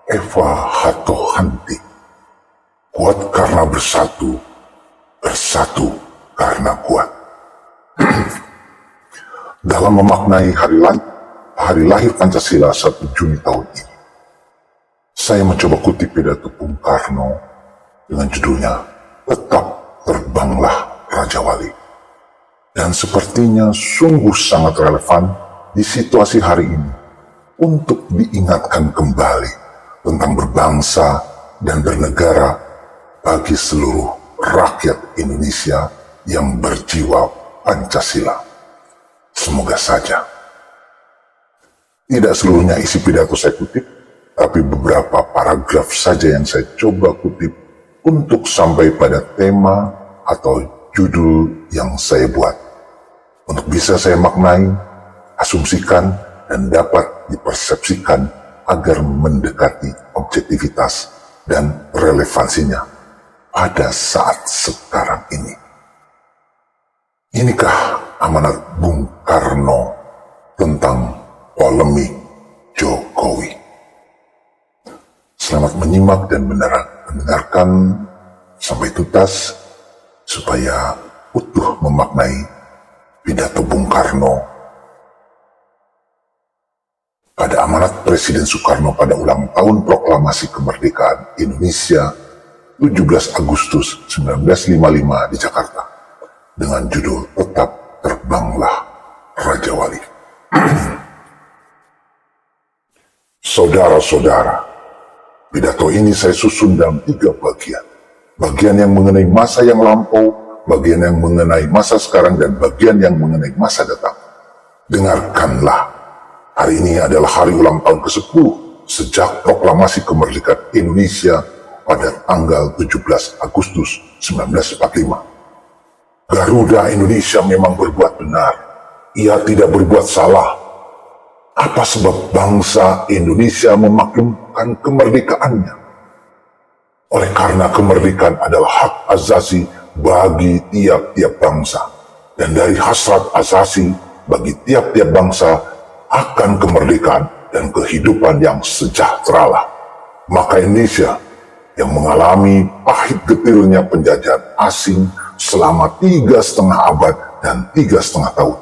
Eva Hatohanti. Kuat karena bersatu, bersatu karena kuat. Dalam memaknai hari lahir Pancasila 1 Juni tahun ini, saya mencoba kutip pidato Bung Karno dengan judulnya Tetap Terbanglah Raja Wali. Dan sepertinya sungguh sangat relevan di situasi hari ini untuk diingatkan kembali tentang berbangsa dan bernegara bagi seluruh rakyat Indonesia yang berjiwa Pancasila. Semoga saja. Tidak seluruhnya isi pidato saya kutip, tapi beberapa paragraf saja yang saya coba kutip untuk sampai pada tema atau judul yang saya buat. Untuk bisa saya maknai, asumsikan, dan dapat dipersepsikan agar mendekati objektivitas dan relevansinya pada saat sekarang ini. Inikah amanat Bung Karno tentang polemik Jokowi? Selamat menyimak dan mendengarkan sampai tuntas supaya utuh memaknai pidato Bung Karno pada amanat Presiden Soekarno pada ulang tahun Proklamasi Kemerdekaan Indonesia 17 Agustus 1955 di Jakarta dengan judul Tetap Terbanglah Raja Wali. Saudara-saudara, pidato ini saya susun dalam 3 bagian. Bagian yang mengenai masa yang lampau, bagian yang mengenai masa sekarang, dan bagian yang mengenai masa datang. Dengarkanlah, hari ini adalah hari ulang tahun ke-10 sejak Proklamasi Kemerdekaan Indonesia pada tanggal 17 Agustus 1945. Garuda Indonesia memang berbuat benar, ia tidak berbuat salah. Apa sebab bangsa Indonesia memaklumkan kemerdekaannya? Oleh karena kemerdekaan adalah hak asasi bagi tiap-tiap bangsa, dan dari hasrat asasi bagi tiap-tiap bangsa akan kemerdekaan dan kehidupan yang sejahtera, maka Indonesia yang mengalami pahit getirnya penjajahan asing selama 3,5 abad dan 3,5 tahun,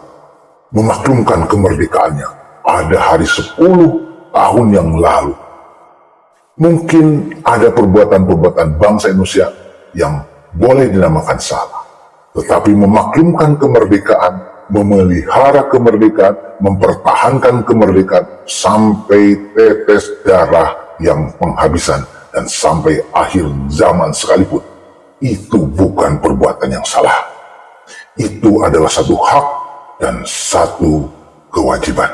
memaklumkan kemerdekaannya pada hari 10 tahun yang lalu. Mungkin ada perbuatan-perbuatan bangsa Indonesia yang boleh dinamakan salah, tetapi memaklumkan kemerdekaan, memelihara kemerdekaan, mempertahankan kemerdekaan sampai tetes darah yang penghabisan dan sampai akhir zaman sekalipun, itu bukan perbuatan yang salah. Itu adalah satu hak dan satu kewajiban.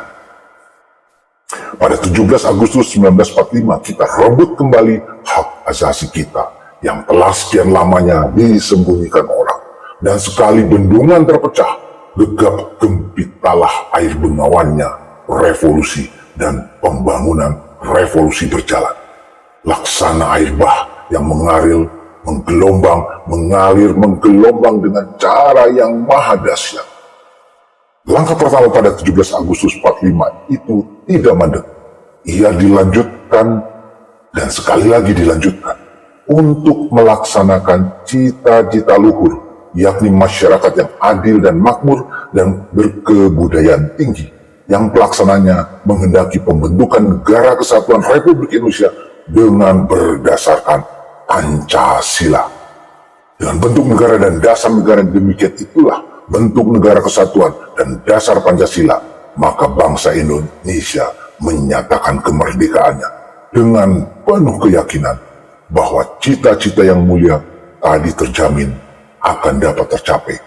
Pada 17 Agustus 1945 kita rebut kembali hak asasi kita yang telah sekian lamanya disembunyikan orang. Dan sekali bendungan terpecah, gegap gempitalah air bengawannya revolusi dan pembangunan revolusi berjalan. Laksana air bah yang mengalir, menggelombang dengan cara yang maha dahsyat. Langkah pertama pada 17 Agustus 45 itu tidak mandek. Ia dilanjutkan dan sekali lagi dilanjutkan untuk melaksanakan cita-cita luhur, yakni masyarakat yang adil dan makmur dan berkebudayaan tinggi, yang pelaksananya menghendaki pembentukan Negara Kesatuan Republik Indonesia dengan berdasarkan Pancasila. Dengan bentuk negara dan dasar negara demikian itulah bentuk negara kesatuan dan dasar Pancasila, maka bangsa Indonesia menyatakan kemerdekaannya dengan penuh keyakinan bahwa cita-cita yang mulia tadi terjamin akan dapat tercapai.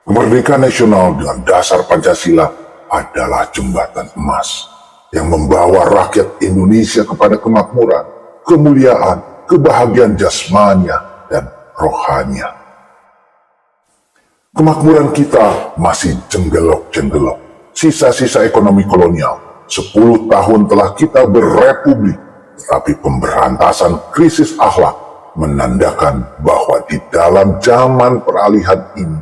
Kemerdekaan nasional dengan dasar Pancasila adalah jembatan emas yang membawa rakyat Indonesia kepada kemakmuran, kemuliaan, kebahagiaan jasmania dan rohania. Kemakmuran kita masih jenggelok-jenggelok. Sisa-sisa ekonomi kolonial. 10 tahun telah kita berrepublik, tetapi pemberantasan krisis akhlak menandakan bahwa di dalam zaman peralihan ini,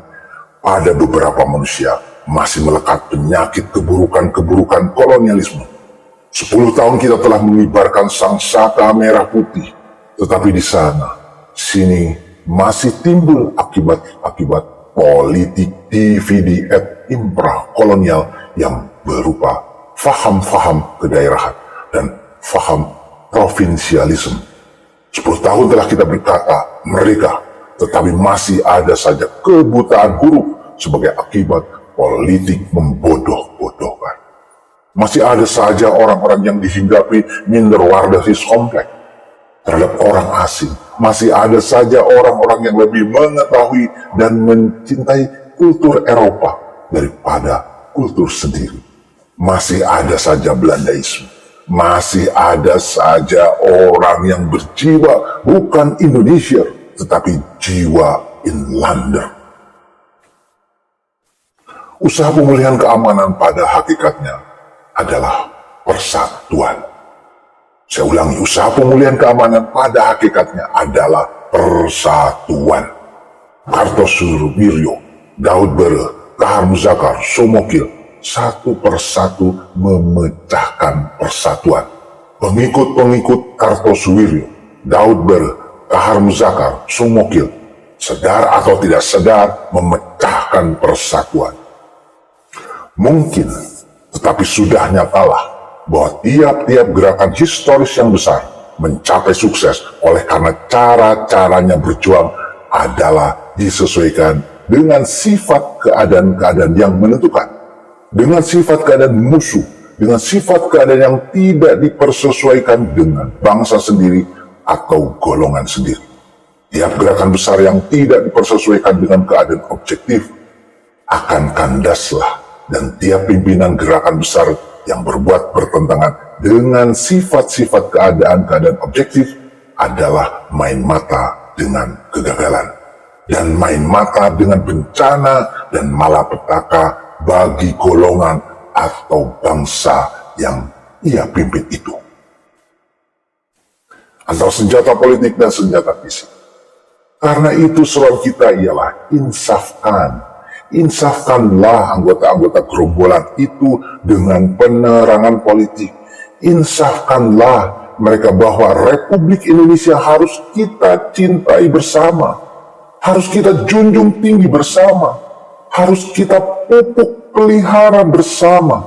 pada beberapa manusia masih melekat penyakit keburukan-keburukan kolonialisme. 10 tahun kita telah mengibarkan sangsaka merah putih, tetapi di sana, sini masih timbul akibat-akibat politik DVD et impra kolonial yang berupa faham-faham kedaerahan dan faham provinsialisme. 10 tahun telah kita berkata mereka, tetapi masih ada saja kebutaan huruf sebagai akibat politik membodoh-bodohkan. Masih ada saja orang-orang yang dihinggapi minderwaardigheid kompleks terhadap orang asing. Masih ada saja orang-orang yang lebih mengetahui dan mencintai kultur Eropa daripada kultur sendiri. Masih ada saja Belandaisme. Masih ada saja orang yang berjiwa bukan Indonesia, tetapi jiwa Inlander. Usaha pemulihan keamanan pada hakikatnya adalah persatuan. Saya ulangi, usaha pemulihan keamanan pada hakikatnya adalah persatuan. Kartosurwiryo, Daud Bere, Kahar Muzakar, Somokil, satu persatu memecahkan persatuan. Pengikut-pengikut Kartosuwiryo, Daud Bere, Kahar Muzakar, Somokil, sadar atau tidak sadar memecahkan persatuan. Mungkin, tetapi sudah nyatalah bahwa tiap-tiap gerakan historis yang besar mencapai sukses oleh karena cara-caranya berjuang adalah disesuaikan dengan sifat keadaan-keadaan yang menentukan, dengan sifat keadaan musuh, dengan sifat keadaan yang tidak dipersesuaikan dengan bangsa sendiri atau golongan sendiri. Tiap gerakan besar yang tidak dipersesuaikan dengan keadaan objektif akan kandaslah, dan tiap pimpinan gerakan besar yang berbuat bertentangan dengan sifat-sifat keadaan-keadaan objektif adalah main mata dengan kegagalan, dan main mata dengan bencana dan malapetaka bagi golongan atau bangsa yang ia pimpin itu. Antara senjata politik dan senjata fisik. Karena itu seruan kita ialah insafkanlah anggota-anggota gerombolan itu dengan penerangan politik. Insafkanlah mereka bahwa Republik Indonesia harus kita cintai bersama, harus kita junjung tinggi bersama, harus kita pupuk pelihara bersama.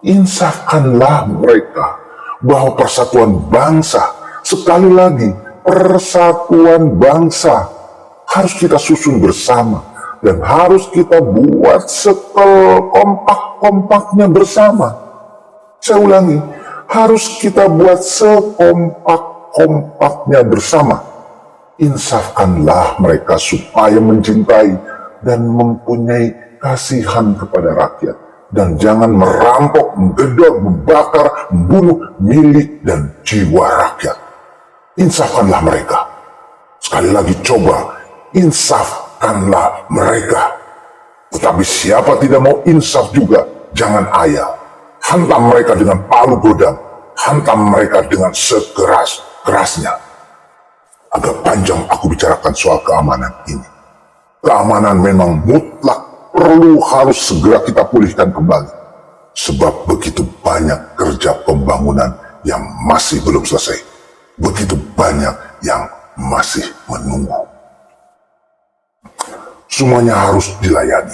Insafkanlah mereka bahwa persatuan bangsa, sekali lagi persatuan bangsa, harus kita susun bersama dan harus kita buat sekompak-kompaknya bersama. Saya ulangi, harus kita buat sekompak-kompaknya bersama. Insafkanlah mereka supaya mencintai dan mempunyai kasihan kepada rakyat, dan jangan merampok, menggedor, membakar, membunuh milik dan jiwa rakyat. Insafkanlah mereka. Sekali lagi coba, insafkanlah mereka. Tetapi siapa tidak mau insaf juga, jangan ayal. Hantam mereka dengan palu godam, hantam mereka dengan sekeras-kerasnya. Agak panjang aku bicarakan soal keamanan ini. Keamanan memang mutlak perlu harus segera kita pulihkan kembali. Sebab begitu banyak kerja pembangunan yang masih belum selesai. Begitu banyak yang masih menunggu. Semuanya harus dilayani.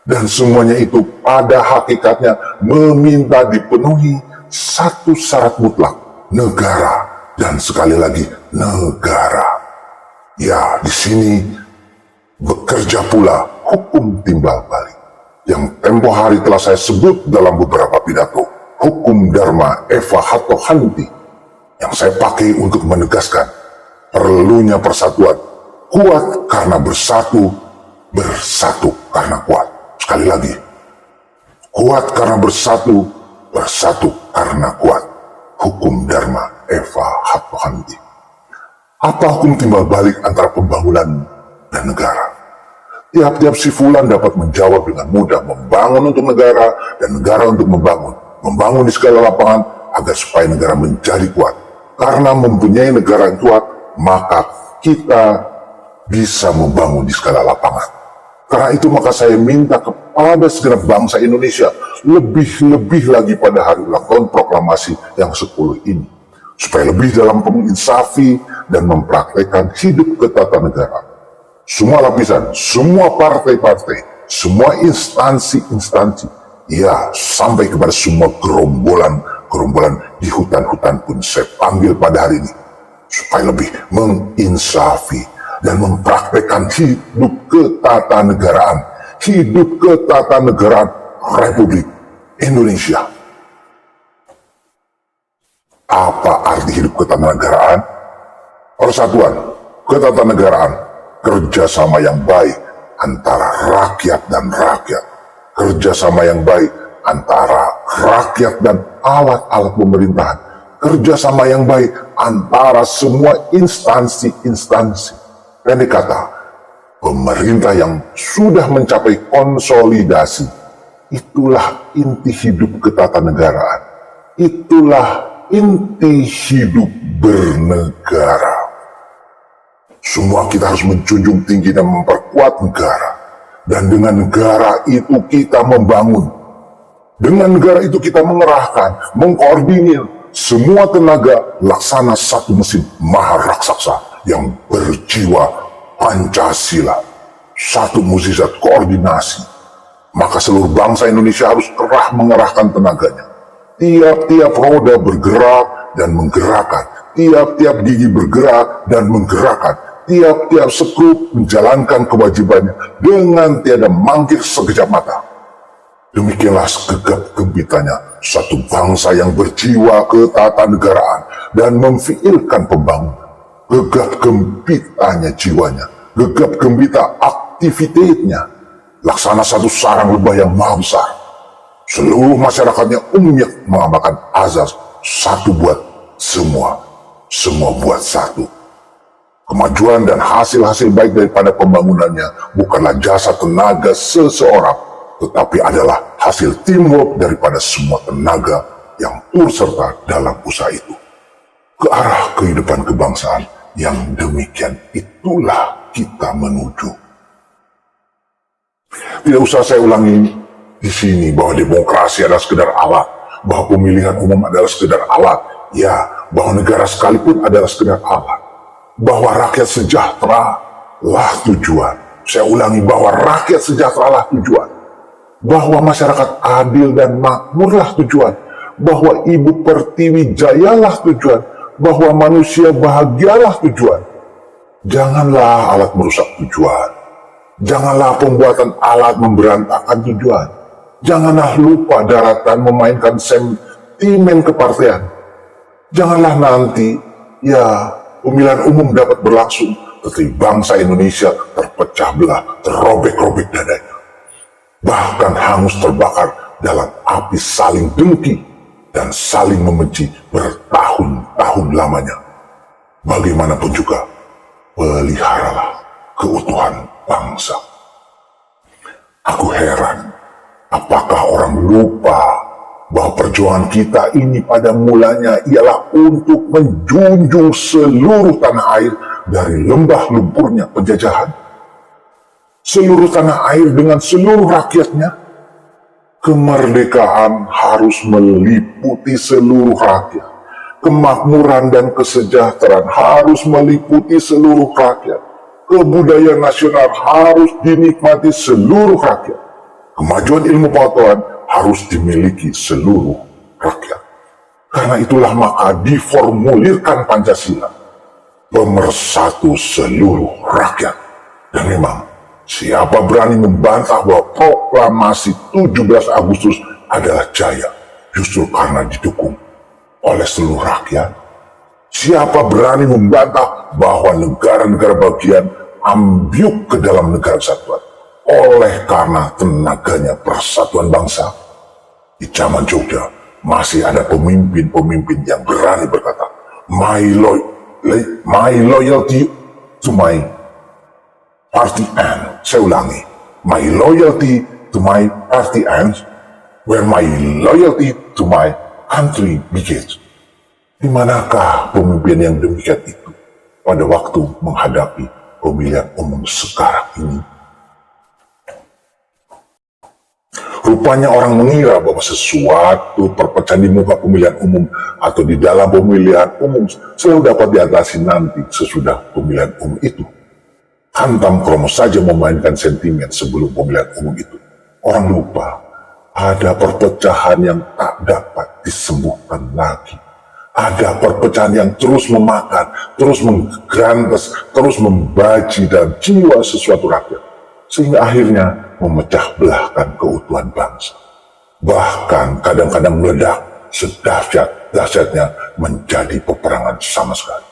Dan semuanya itu pada hakikatnya meminta dipenuhi satu syarat mutlak. Negara. Dan sekali lagi, negara. Ya, di sini bekerja pula hukum timbal balik, yang tempo hari telah saya sebut dalam beberapa pidato, hukum Dharma Eva Hattohanti, yang saya pakai untuk menegaskan perlunya persatuan, kuat karena bersatu, bersatu karena kuat. Sekali lagi, kuat karena bersatu, bersatu karena kuat. Hukum Dharma Eva Hattohanti. Apa hukum timbal balik antara pembangunan dan negara? Tiap-tiap si fulan dapat menjawab dengan mudah, membangun untuk negara dan negara untuk membangun. Membangun di segala lapangan agar supaya negara menjadi kuat. Karena mempunyai negara yang kuat, maka kita bisa membangun di segala lapangan. Karena itu maka saya minta kepada pada segenap bangsa Indonesia, lebih-lebih lagi pada hari ulang tahun proklamasi yang 10 ini, supaya lebih dalam menginsafi dan mempraktekkan hidup ketatanegaraan. Semua lapisan, semua partai-partai, semua instansi-instansi, ya sampai kepada semua gerombolan di hutan-hutan pun saya panggil pada hari ini, supaya lebih menginsafi dan mempraktekkan hidup ketatanegaraan Republik Indonesia. Apa arti hidup ketatanegaraan? Persatuan, ketatanegaraan, kerjasama yang baik antara rakyat dan rakyat, kerjasama yang baik antara rakyat dan alat-alat pemerintahan, kerjasama yang baik antara semua instansi-instansi. Pendek kata, pemerintah yang sudah mencapai konsolidasi, itulah inti hidup ketatanegaraan, itulah inti hidup bernegara. Semua kita harus menjunjung tinggi dan memperkuat negara. Dan dengan negara itu kita membangun. Dengan negara itu kita mengerahkan, mengkoordinir semua tenaga laksana satu mesin maha raksasa yang berjiwa Pancasila. Satu mukjizat koordinasi. Maka seluruh bangsa Indonesia harus kerah mengerahkan tenaganya. Tiap-tiap roda bergerak dan menggerakkan. Tiap-tiap gigi bergerak dan menggerakkan. Tiap-tiap sekrup menjalankan kewajibannya dengan tiada mangkir sekejap mata. Demikianlah gegap gempitanya satu bangsa yang berjiwa ketatanegaraan dan memfiilkan pembangunan. Gegap gempitanya jiwanya, gegap gempita aktivitasnya, laksana satu sarang lebah yang maha besar. Seluruh masyarakatnya umyak mengamalkan azas satu buat semua, semua buat satu. Kemajuan dan hasil-hasil baik daripada pembangunannya bukanlah jasa tenaga seseorang, tetapi adalah hasil teamwork daripada semua tenaga yang turut serta dalam usaha itu. Ke arah kehidupan kebangsaan yang demikian itulah kita menuju. Tidak usah saya ulangi di sini bahwa demokrasi adalah sekedar alat, bahwa pemilihan umum adalah sekedar alat, ya, bahwa negara sekalipun adalah sekedar alat. Bahwa rakyat sejahtera lah tujuan. Saya ulangi, bahwa rakyat sejahtera lah tujuan. Bahwa masyarakat adil dan makmur lah tujuan. Bahwa Ibu Pertiwi Jaya lah tujuan. Bahwa manusia bahagialah tujuan. Janganlah alat merusak tujuan. Janganlah pembuatan alat memberantakan tujuan. Janganlah lupa daratan memainkan sentimen kepartean. Janganlah nanti, ya, pemilihan umum dapat berlangsung, tetapi bangsa Indonesia terpecah belah, terobek-robek dadanya. Bahkan hangus terbakar dalam api saling dengki dan saling membenci bertahun-tahun lamanya. Bagaimanapun juga, peliharalah keutuhan bangsa. Aku heran, apakah orang lupa bahwa perjuangan kita ini pada mulanya ialah untuk menjunjung seluruh tanah air dari lembah lumpurnya penjajahan. Seluruh tanah air dengan seluruh rakyatnya. Kemerdekaan harus meliputi seluruh rakyat. Kemakmuran dan kesejahteraan harus meliputi seluruh rakyat. Kebudayaan nasional harus dinikmati seluruh rakyat. Kemajuan ilmu pengetahuan harus dimiliki seluruh rakyat. Karena itulah maka diformulirkan Pancasila, pemersatu seluruh rakyat. Dan memang, siapa berani membantah bahwa proklamasi 17 Agustus adalah jaya, justru karena didukung oleh seluruh rakyat? Siapa berani membantah bahwa negara-negara bagian ambyuk ke dalam negara kesatuan oleh karena tenaganya persatuan bangsa? Di zaman Jogja masih ada pemimpin-pemimpin yang berani berkata, my loyalty to my party ends. Saya ulangi, my loyalty to my party ends where my loyalty to my country begins. Di manakah pemimpin yang demikian itu pada waktu menghadapi pemilihan umum sekarang ini? Rupanya orang mengira bahwa sesuatu perpecahan di muka pemilihan umum atau di dalam pemilihan umum selalu dapat diatasi nanti sesudah pemilihan umum itu. Hantam kromo saja memainkan sentimen sebelum pemilihan umum itu. Orang lupa ada perpecahan yang tak dapat disembuhkan lagi. Ada perpecahan yang terus memakan, terus menggerantas, terus membaji dalam jiwa sesuatu rakyat. Sehingga akhirnya memecah belahkan keutuhan bangsa. Bahkan kadang-kadang meledak sedahsyat-dahsyatnya menjadi peperangan sama sekali.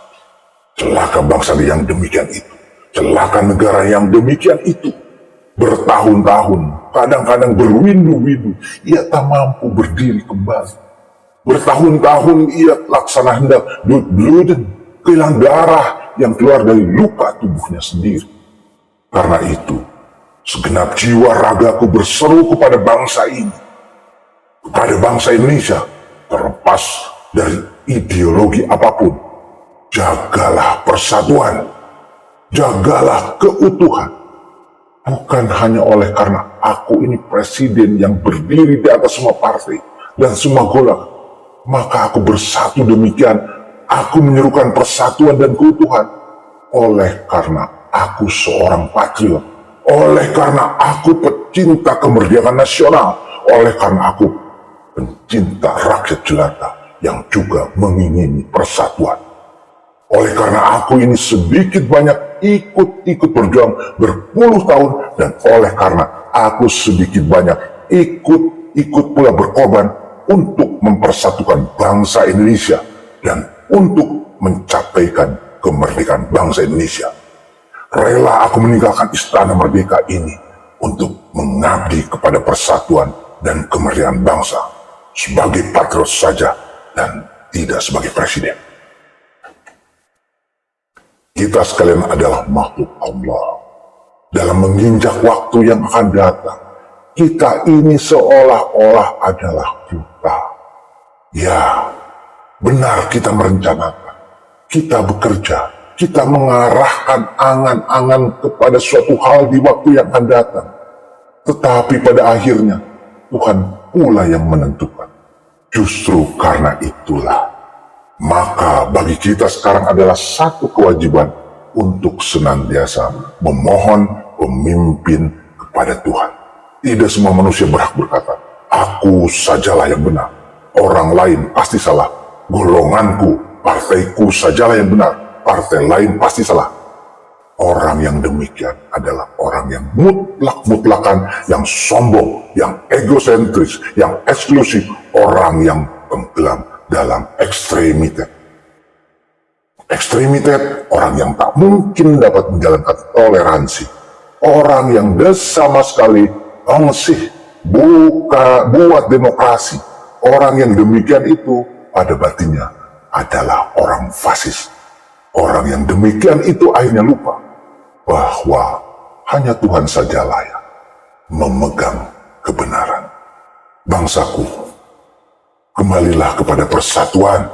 Celaka bangsa yang demikian itu. Celaka negara yang demikian itu. Bertahun-tahun, kadang-kadang berwindu-windu, ia tak mampu berdiri kembali. Bertahun-tahun ia laksana hendak blood-blooden, kehilangan darah yang keluar dari luka tubuhnya sendiri. Karena itu, segenap jiwa ragaku berseru kepada bangsa ini, kepada bangsa Indonesia, terlepas dari ideologi apapun. Jagalah persatuan, jagalah keutuhan. Bukan hanya oleh karena aku ini presiden yang berdiri di atas semua partai dan semua golongan, maka aku bersatu demikian. Aku menyerukan persatuan dan keutuhan oleh karena aku seorang patriot, oleh karena aku pecinta kemerdekaan nasional, oleh karena aku pencinta rakyat jelata yang juga mengingini persatuan. Oleh karena aku ini sedikit banyak ikut berjuang berpuluh tahun, dan oleh karena aku sedikit banyak ikut pula berkorban untuk mempersatukan bangsa Indonesia dan untuk mencapaikan kemerdekaan bangsa Indonesia. Rela aku meninggalkan istana merdeka ini untuk mengabdi kepada persatuan dan kemerdekaan bangsa sebagai patriot saja dan tidak sebagai presiden. Kita sekalian adalah makhluk Allah. Dalam menginjak waktu yang akan datang, kita ini seolah-olah adalah buta. Ya, benar kita merencanakan, kita bekerja, kita mengarahkan angan-angan kepada suatu hal di waktu yang akan datang. Tetapi pada akhirnya, Tuhan pula yang menentukan. Justru karena itulah, maka bagi kita sekarang adalah satu kewajiban untuk senantiasa memohon pemimpin kepada Tuhan. Tidak semua manusia berhak berkata, aku sajalah yang benar, orang lain pasti salah, golonganku, partaiku sajalah yang benar, partai lain pasti salah. Orang yang demikian adalah orang yang mutlak-mutlakan, yang sombong, yang egosentris, yang eksklusif, orang yang tenggelam dalam ekstremitas. Ekstremitas, orang yang tak mungkin dapat menjalankan toleransi. Orang yang sama sekali engsih buat demokrasi. Orang yang demikian itu pada batinnya adalah orang fasis. Orang yang demikian itu akhirnya lupa bahwa hanya Tuhan sajalah yang memegang kebenaran. Bangsaku, kembalilah kepada persatuan.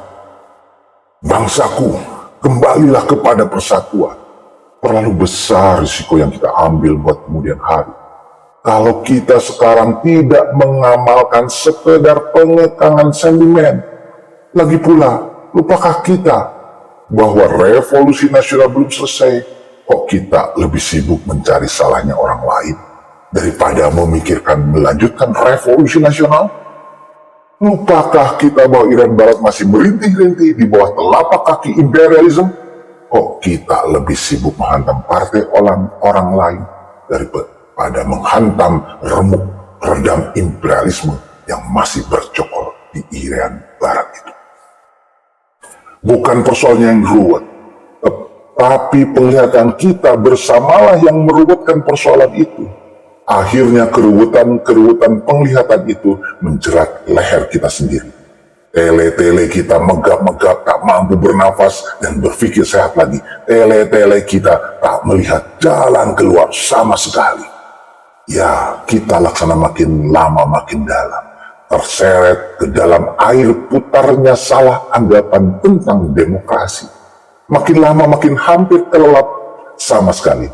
Bangsaku, kembalilah kepada persatuan. Terlalu besar risiko yang kita ambil buat kemudian hari. Kalau kita sekarang tidak mengamalkan sekedar pengekangan sentimen. Lagi pula, lupakah kita bahwa revolusi nasional belum selesai? Kok kita lebih sibuk mencari salahnya orang lain daripada memikirkan melanjutkan revolusi nasional? Lupakah kita bahwa Iran Barat masih merintih-rintih di bawah telapak kaki imperialisme? Kok kita lebih sibuk menghantam partai orang lain daripada menghantam remuk redam imperialisme yang masih bercokol di Iran Barat itu? Bukan persoalannya yang ruwet, tapi penglihatan kita bersamalah yang meruwetkan persoalan itu. Akhirnya keruwetan penglihatan itu menjerat leher kita sendiri. Tele-tele kita megap-megap, tak mampu bernafas dan berpikir sehat lagi. Tele-tele kita tak melihat jalan keluar sama sekali. Ya, kita laksana makin lama makin dalam, terseret ke dalam air putarnya salah anggapan tentang demokrasi. Makin lama makin hampir terlelap sama sekali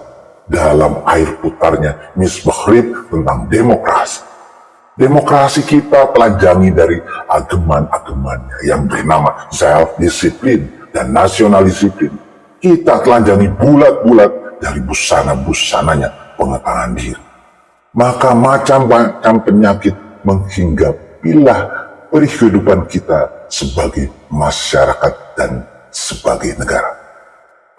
dalam air putarnya misbah tentang demokrasi. Demokrasi kita telanjangi dari ageman-agemannya yang bernama self-disiplin dan nasional disiplin. Kita telanjangi bulat-bulat dari busana-busananya pengetahuan diri. Maka macam-macam penyakit menghinggapilah kehidupan kita sebagai masyarakat dan sebagai negara.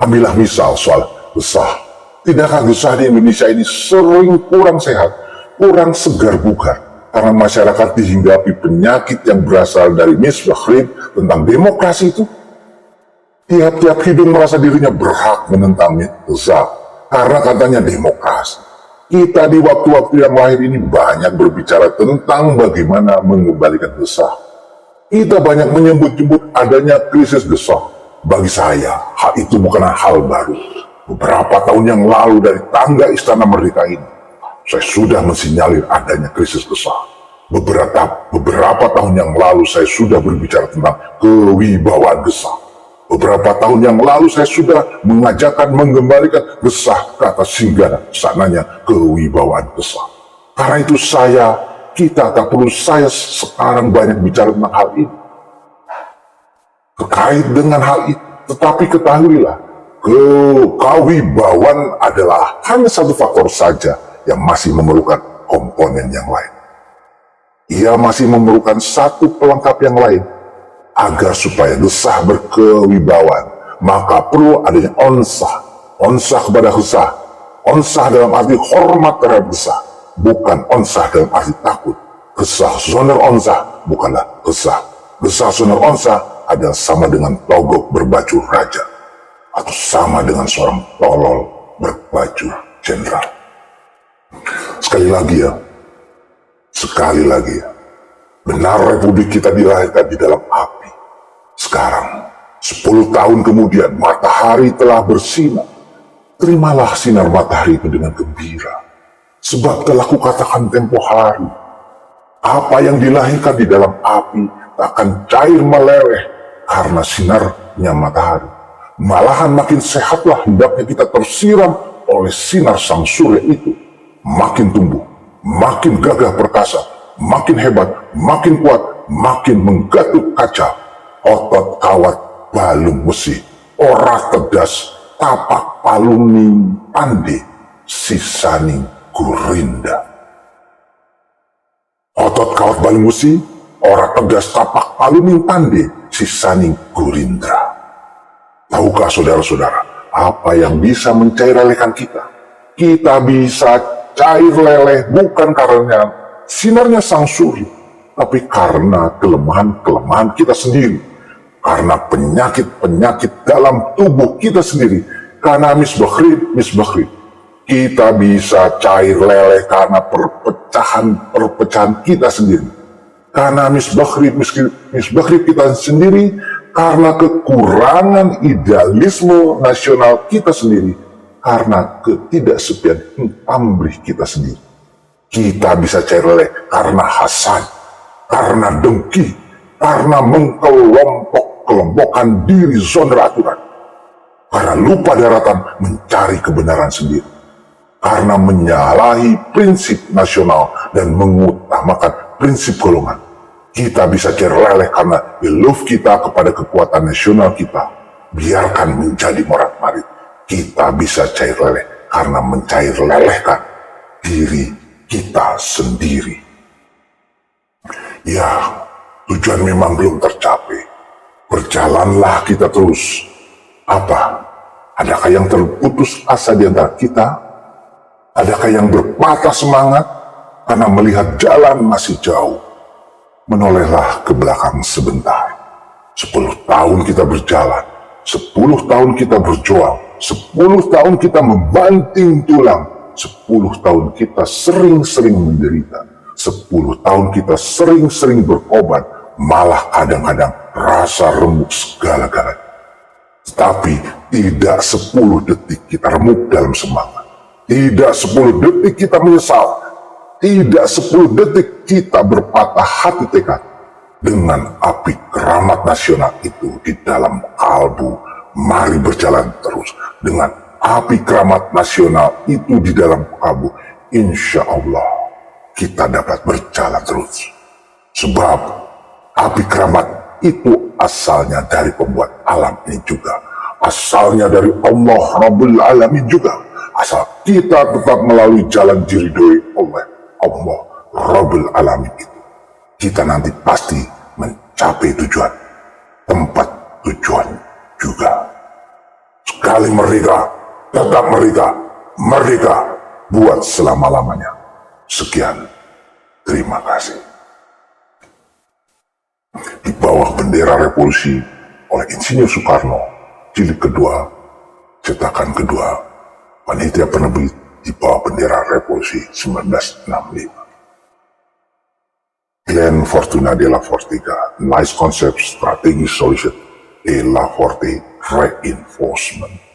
Ambillah misal soal gesah. Tidakkah gesah di Indonesia ini sering kurang sehat, kurang segar bugar, karena masyarakat dihinggapi penyakit yang berasal dari misbahrin tentang demokrasi itu? Tiap-tiap hidung merasa dirinya berhak menentang gesah, karena katanya demokrasi. Kita di waktu-waktu yang lahir ini banyak berbicara tentang bagaimana mengembalikan gesah. Kita banyak menyebut-nyebut adanya krisis gesah. Bagi saya, hal itu bukanlah hal baru. Beberapa tahun yang lalu dari tangga Istana Merdeka ini, saya sudah mensinyalir adanya krisis gesah. Beberapa tahun yang lalu saya sudah berbicara tentang kewibawaan gesah. Beberapa tahun yang lalu saya sudah mengajarkan mengembalikan gesah ke atas singgah sananya kewibawaan gesah. Karena itu kita tak perlu saya sekarang banyak bicara tentang hal ini. Terkait dengan hal itu, tetapi ketahuilah, kewibawaan adalah hanya satu faktor saja yang masih memerlukan komponen yang lain. Ia masih memerlukan satu pelengkap yang lain. Agar supaya gesah berkewibawaan, maka perlu adanya onsah kepada gesah. Onsah dalam arti hormat terhadap gesah, bukan onsah dalam arti takut. Gesah soner onsah bukanlah gesah. Gesah soner onsah adalah sama dengan togok berbaju raja, atau sama dengan seorang tolol berbaju jenderal. Sekali lagi ya, benar Republik kita dilahirkan di dalam api. Sekarang, 10 tahun kemudian matahari telah bersinar. Terimalah sinar matahari itu dengan gembira. Sebab telah kukatakan tempo hari, apa yang dilahirkan di dalam api akan cair meleleh karena sinarnya matahari. Malahan makin sehatlah hendaknya kita tersiram oleh sinar sang surya itu. Makin tumbuh, makin gagah perkasa, makin hebat, makin kuat, makin menggatuk kaca. Otot kawat balung besi, ora tegas, tapak paluning pande, sisaning gurinda. Otot kawat balung besi, ora tegas, tapak paluning pande, sisaning gurindra. Tahukah saudara-saudara, apa yang bisa mencairlelehkan kita? Kita bisa cair leleh bukan karena sinarnya sang surya, tapi karena kelemahan-kelemahan kita sendiri. Karena penyakit-penyakit dalam tubuh kita sendiri. Karena misbahrin. Kita bisa cair leleh karena perpecahan kita sendiri. Karena misbahrin kita sendiri. Karena kekurangan idealisme nasional kita sendiri. Karena ketidaksepian pamrih kita sendiri. Kita bisa cair leleh karena hasad, karena dengki, karena mengkelompokkan diri zona aturan, karena lupa daratan mencari kebenaran sendiri, karena menyalahi prinsip nasional dan mengutamakan prinsip golongan. Kita bisa cair leleh karena belief kita kepada kekuatan nasional kita biarkan menjadi morat-marit. Kita bisa cair leleh karena mencair lelehkan diri kita sendiri. Ya, tujuan memang belum tercapai. Berjalanlah kita terus. Apa? Adakah yang terputus asa di antara kita? Adakah yang berpatah semangat karena melihat jalan masih jauh? Menolehlah ke belakang sebentar. 10 tahun kita berjalan, 10 tahun kita berjuang, 10 tahun kita membanting tulang, 10 tahun kita sering-sering menderita, 10 tahun kita sering-sering berobat, malah kadang-kadang rasa remuk segala-galanya. Tapi tidak 10 detik kita remuk dalam semangat. Tidak 10 detik kita menyesal. Tidak 10 detik kita berpatah hati tekad. Dengan api keramat nasional itu di dalam kalbu, mari berjalan terus. Dengan api keramat nasional itu di dalam kalbu, insya Allah kita dapat berjalan terus. Sebab api keramat itu asalnya dari pembuat alam ini juga. Asalnya dari Allah Rabbul Alamin juga. Asal kita tetap melalui jalan diridhoi oleh Allah Rabbul Alamin itu, kita nanti pasti mencapai tujuan, tempat tujuan juga. Sekali merdeka, tetap merdeka, merdeka buat selama-lamanya. Sekian, terima kasih. Di bawah bendera revolusi oleh Insinyur Soekarno, jilid kedua, cetakan kedua, panitia penerbit di bawah bendera revolusi 1965. Glenn Fortuna de la Fortiga, Nice Concept Strategic Solution de la Forte Reinforcement.